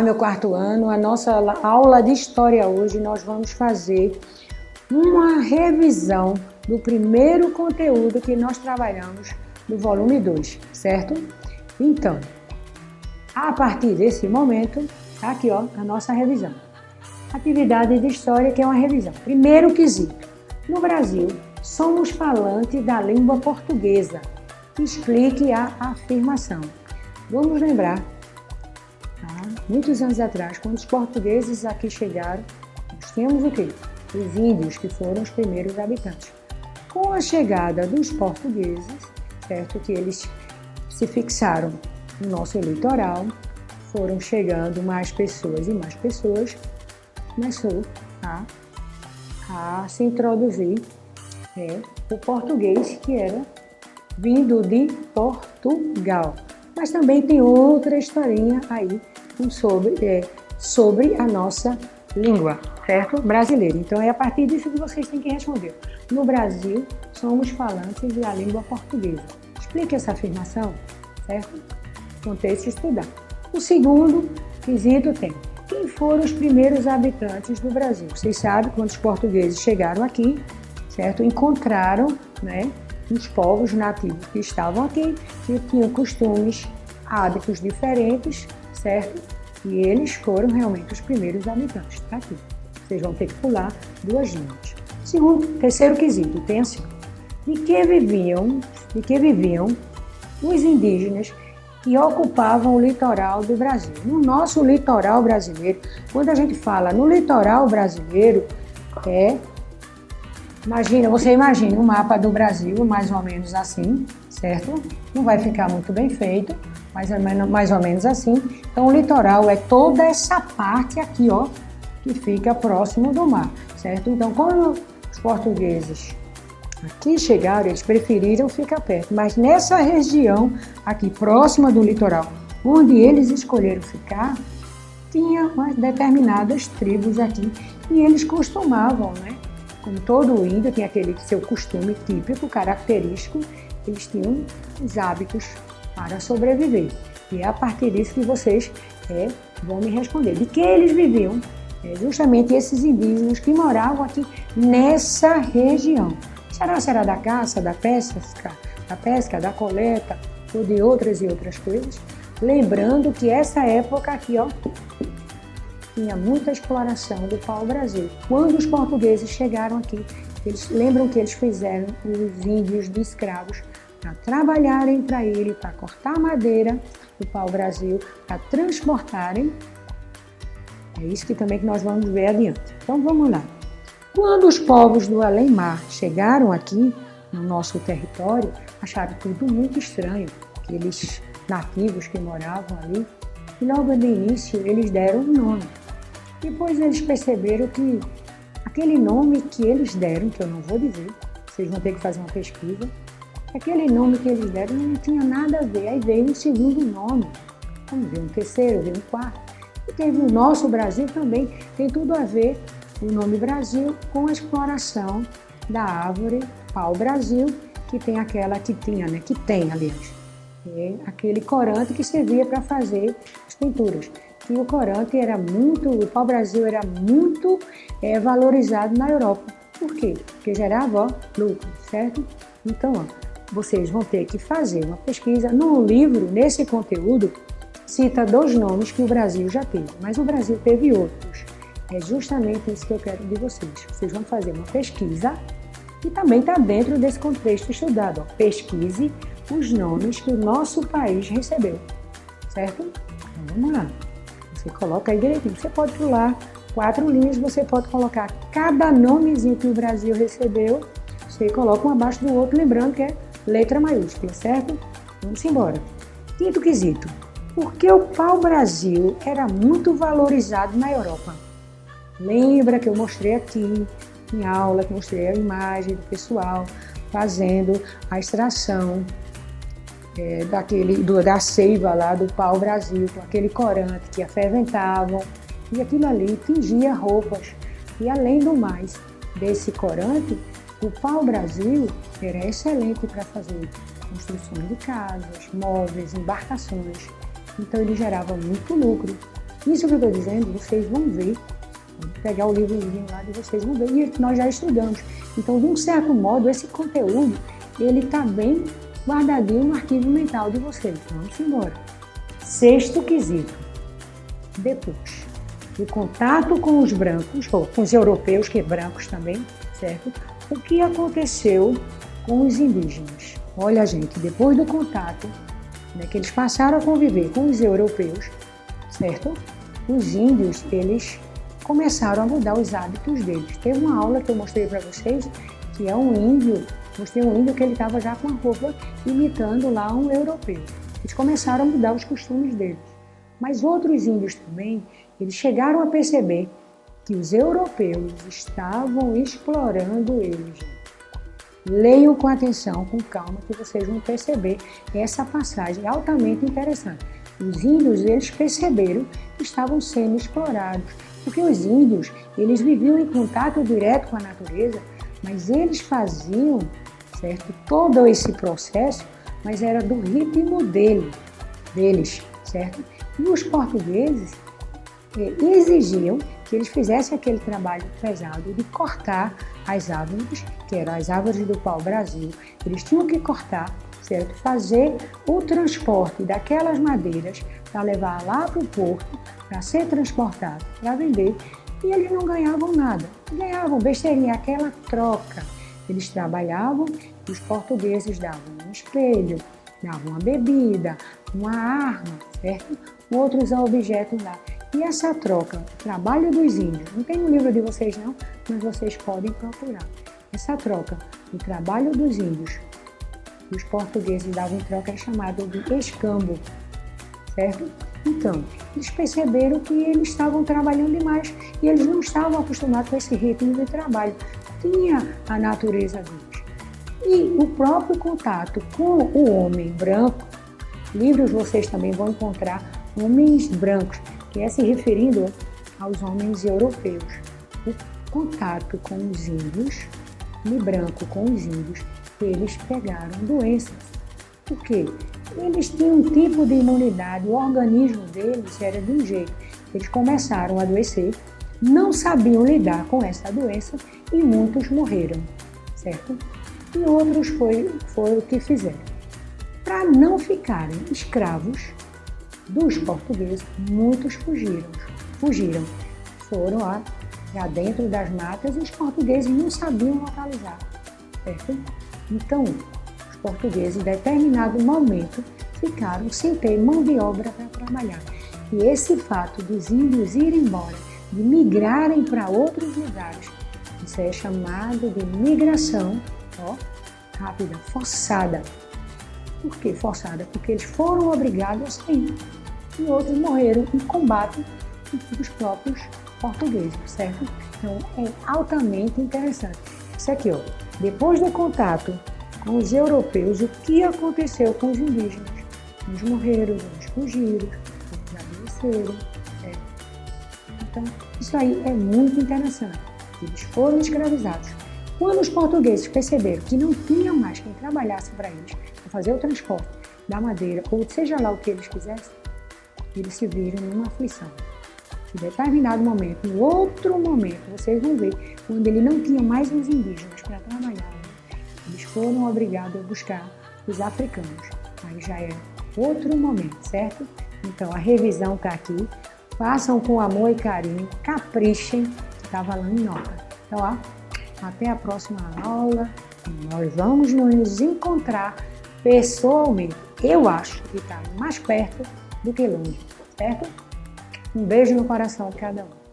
meu quarto ano, a nossa aula de história hoje nós vamos fazer uma revisão do primeiro conteúdo que nós trabalhamos no volume 2, certo? Então, a partir desse momento, tá aqui ó, a nossa revisão. Atividade de história, que é uma revisão. Primeiro quesito. No Brasil, somos falantes da língua portuguesa. Explique a afirmação. Vamos lembrar, tá? Muitos anos atrás, quando os portugueses aqui chegaram, nós tínhamos o quê? Os índios, que foram os primeiros habitantes. Com a chegada dos portugueses, certo? Que eles se fixaram no nosso litoral, foram chegando mais pessoas e mais pessoas, começou a se introduzir o português, que era vindo de Portugal. Mas também tem outra historinha aí sobre a nossa língua, certo? Brasileira. Então é a partir disso que vocês têm que responder. No Brasil, somos falantes da língua portuguesa. Explique essa afirmação, certo? Vão ter que estudar. O segundo quesito tem: quem foram os primeiros habitantes do Brasil? Vocês sabem, quando os portugueses chegaram aqui, certo? Encontraram, né, os povos nativos que estavam aqui, que tinham costumes, hábitos diferentes, certo? E eles foram realmente os primeiros habitantes. Tá aqui. Vocês vão ter que pular 2 linhas. Terceiro quesito, tem assim: de que viviam os indígenas que ocupavam o litoral do Brasil? No nosso litoral brasileiro, quando a gente fala no litoral brasileiro, você imagina um mapa do Brasil, mais ou menos assim, certo? Não vai ficar muito bem feito, mas é mais ou menos assim. Então, o litoral é toda essa parte aqui, ó, que fica próximo do mar, certo? Então, quando os portugueses aqui chegaram, eles preferiram ficar perto, mas nessa região aqui, próxima do litoral, onde eles escolheram ficar, tinha umas determinadas tribos aqui, e eles costumavam, né? Como todo índio tem aquele seu costume típico, característico, eles tinham os hábitos para sobreviver. E é a partir disso que vocês vão me responder. De que eles viviam? Justamente esses indígenas que moravam aqui nessa região. Será da caça, da pesca, da coleta ou de outras e outras coisas? Lembrando que essa época aqui, ó, tinha muita exploração do pau-brasil. Quando os portugueses chegaram aqui, eles lembram que eles fizeram os índios de escravos para trabalharem para ele, para cortar madeira do pau-brasil, para transportarem. É isso que nós vamos ver adiante. Então vamos lá. Quando os povos do além-mar chegaram aqui no nosso território, acharam tudo muito estranho, aqueles nativos que moravam ali, e logo de início eles deram um nome. Depois eles perceberam que aquele nome que eles deram, que eu não vou dizer, vocês vão ter que fazer uma pesquisa, aquele nome que eles deram não tinha nada a ver. Aí veio um segundo nome, veio um terceiro, veio um quarto. E teve o nosso Brasil também, tem tudo a ver, o nome Brasil, com a exploração da árvore pau-brasil, que tem aquele corante que servia para fazer as pinturas. E o corante o pau-brasil era muito valorizado na Europa. Por quê? Porque gerava lucro, certo? Então, vocês vão ter que fazer uma pesquisa. No livro, nesse conteúdo, cita 2 nomes que o Brasil já teve, mas o Brasil teve outros. É justamente isso que eu quero de vocês. Vocês vão fazer uma pesquisa e também está dentro desse contexto estudado. Pesquise os nomes que o nosso país recebeu, certo? Então, vamos lá. Você coloca aí direitinho. Você pode pular 4 linhas, você pode colocar cada nomezinho que o Brasil recebeu, você coloca um abaixo do outro, lembrando que é letra maiúscula, certo? Vamos embora. Quinto quesito. Por que o pau-brasil era muito valorizado na Europa? Lembra que eu mostrei aqui em aula, que mostrei a imagem do pessoal fazendo a extração da seiva lá do pau-brasil, com aquele corante que aferventavam, e aquilo ali tingia roupas. E além do mais, desse corante, o pau-brasil era excelente para fazer construções de casas, móveis, embarcações. Então ele gerava muito lucro. Isso que eu estou dizendo, vocês vão ver. Vou pegar o livrozinho lá de vocês vão ver. E nós já estudamos. Então, de um certo modo, esse conteúdo, ele está bem guardadinho no arquivo mental de vocês. Vamos embora. Sexto quesito. Depois do contato com os brancos, ou com os europeus, que é brancos também, certo? O que aconteceu com os indígenas? Olha, gente, depois do contato, né, que eles passaram a conviver com os europeus, certo? Os índios, eles começaram a mudar os hábitos deles. Teve uma aula que eu mostrei para vocês, que é um índio, mostrei um índio que ele estava já com a roupa imitando lá um europeu. Eles começaram a mudar os costumes deles. Mas outros índios também, eles chegaram a perceber que os europeus estavam explorando eles. Leiam com atenção, com calma, que vocês vão perceber essa passagem altamente interessante. Os índios, eles perceberam que estavam sendo explorados, porque os índios, eles viviam em contato direto com a natureza, mas eles faziam, certo, todo esse processo, mas era do ritmo deles, certo? E os portugueses exigiam que eles fizessem aquele trabalho pesado de cortar as árvores, que eram as árvores do pau-brasil. Eles tinham que cortar, certo? Fazer o transporte daquelas madeiras para levar lá para o porto, para ser transportado, para vender. E eles não ganhavam nada. Ganhavam besteirinha, aquela troca. Eles trabalhavam e os portugueses davam um espelho, davam uma bebida, uma arma, certo? Outros objetos lá. E essa troca, o trabalho dos índios, não tem no livro de vocês não, mas vocês podem procurar. Essa troca, o trabalho dos índios, os portugueses davam em troca, é chamado de escambo, certo? Então, eles perceberam que eles estavam trabalhando demais e eles não estavam acostumados com esse ritmo de trabalho. Tinha a natureza deles. E o próprio contato com o homem branco, livros vocês também vão encontrar homens brancos, que é se referindo aos homens europeus. O contato com os índios, de branco com os índios, eles pegaram doenças. Por quê? Eles tinham um tipo de imunidade, o organismo deles era de um jeito. Eles começaram a adoecer, não sabiam lidar com essa doença e muitos morreram, certo? E outros foi o que fizeram. Para não ficarem escravos dos portugueses, muitos fugiram. Foram lá dentro das matas e os portugueses não sabiam localizar, certo? Então, os portugueses, em determinado momento, ficaram sem ter mão de obra para trabalhar. E esse fato dos índios irem embora, de migrarem para outros lugares, isso é chamado de migração, rápida, forçada. Por que forçada? Porque eles foram obrigados a sair. E outros morreram em combate dos próprios portugueses, certo? Então, é altamente interessante. Isso aqui, depois do contato com os europeus, o que aconteceu com os indígenas? Uns morreram, uns fugiram, outros adoeceram, certo? Então, isso aí é muito interessante. Eles foram escravizados. Quando os portugueses perceberam que não tinha mais quem trabalhasse para eles, para fazer o transporte da madeira, ou seja lá o que eles quisessem, eles se viram numa aflição. Em determinado momento, em outro momento, vocês vão ver, quando ele não tinha mais os indígenas para trabalhar, eles foram obrigados a buscar os africanos. Aí já é outro momento, certo? Então, a revisão está aqui. Façam com amor e carinho, caprichem, está valendo nota. Então, até a próxima aula. Nós vamos nos encontrar pessoalmente. Eu acho que está mais perto do que longe, certo? Um beijo no coração de cada um.